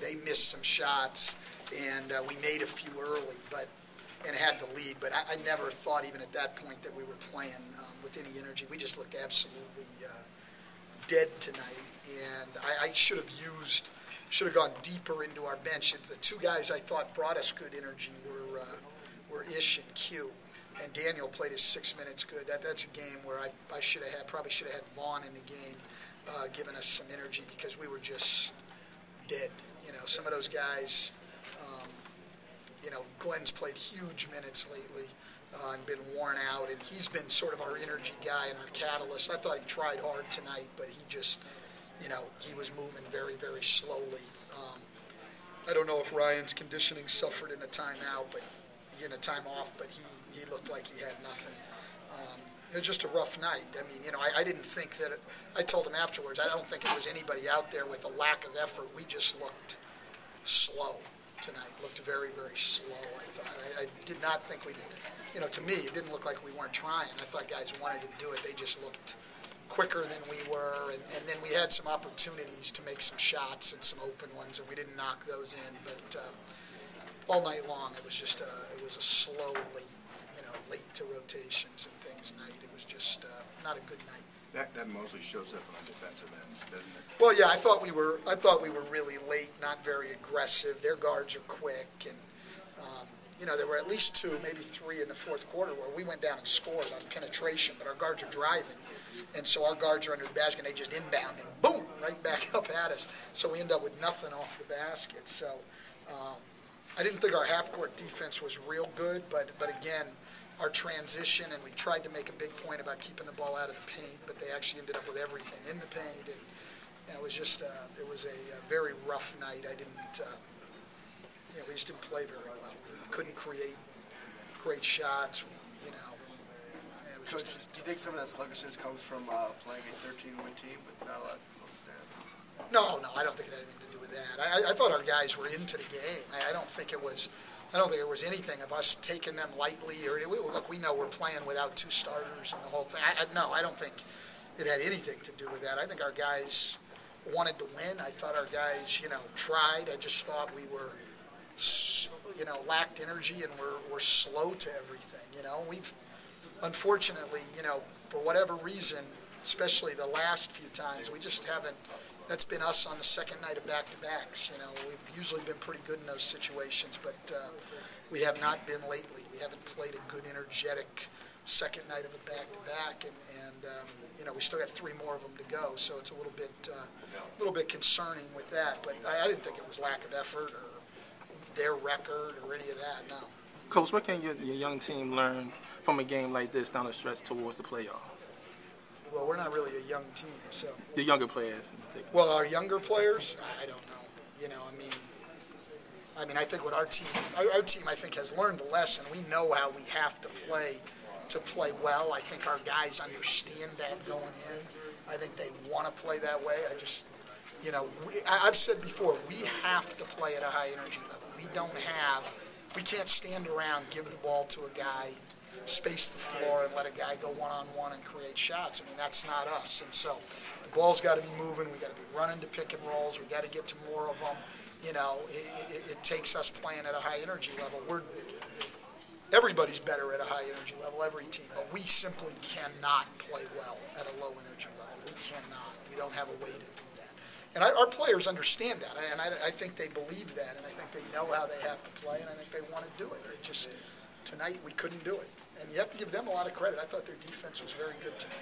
they missed some shots, and we made a few early, and had the lead. But I never thought, even at that point, that we were playing with any energy. We just looked absolutely dead tonight, and I should have gone deeper into our bench. The two guys I thought brought us good energy were Ish and Q, and Daniel played his 6 minutes good. That's a game where I probably should have had Vaughn in the game, giving us some energy, because we were just dead. Some of those guys. Glenn's played huge minutes lately and been worn out, and he's been sort of our energy guy and our catalyst. I thought he tried hard tonight, but he just, he was moving very, very slowly. I don't know if Ryan's conditioning suffered in a timeout, in a time off, but he looked like he had nothing. It was just a rough night. I mean, I didn't think that I told him afterwards, I don't think it was anybody out there with a lack of effort. We just looked slow tonight. Looked very, very slow, I thought. I did not think to me, it didn't look like we weren't trying. I thought guys wanted to do it. They just looked quicker than we were, and then we had some opportunities to make some shots and some open ones, and we didn't knock those in. But all night long, it was a slow, late to rotations and things night. It was just not a good night. That mostly shows up on the defensive end, doesn't it? Well, yeah, I thought we were really late, not very aggressive. Their guards are quick, and there were at least two, maybe three in the fourth quarter where we went down and scored on penetration, but our guards are driving, and so our guards are under the basket, and they just inbound and boom, right back up at us. So we end up with nothing off the basket. So I didn't think our half-court defense was real good, but again, our transition, and we tried to make a big point about keeping the ball out of the paint, but they actually ended up with everything in the paint, and it was just it was a very rough night. We just didn't play very well. We couldn't create great shots. Coach, do you think some of that sluggishness comes from playing a 13-win team with not a lot of stats? No, I don't think it had anything to do with that. I thought our guys were into the game. I don't think it was anything of us taking them lightly. Look, we know we're playing without two starters and the whole thing. I don't think it had anything to do with that. I think our guys wanted to win. I thought our guys, tried. I just thought we were, lacked energy and we're slow to everything. We've, unfortunately, for whatever reason, especially the last few times, we just haven't. That's been us on the second night of back-to-backs. We've usually been pretty good in those situations, but we have not been lately. We haven't played a good, energetic second night of a back-to-back, and we still got three more of them to go. So it's a little bit concerning with that. But I didn't think it was lack of effort or their record or any of that. No. Coach, what can your young team learn from a game like this down the stretch towards the playoffs? Well, we're not really a young team, so. The younger players in particular. Well, our younger players, I don't know. I mean, I think what our team, I think, has learned the lesson. We know how we have to play well. I think our guys understand that going in. I think they want to play that way. I've said before, we have to play at a high energy level. We can't stand around, give the ball to a guy, space the floor, and let a guy go one-on-one and create shots. I mean, that's not us. And so the ball's got to be moving. We got to be running to pick and rolls. We got to get to more of them. It takes us playing at a high energy level. Everybody's better at a high energy level, every team, but we simply cannot play well at a low energy level. We cannot. We don't have a way to do that. And our players understand that, and I think they believe that, and I think they know how they have to play, and I think they want to do it. Tonight we couldn't do it. And you have to give them a lot of credit. I thought their defense was very good tonight.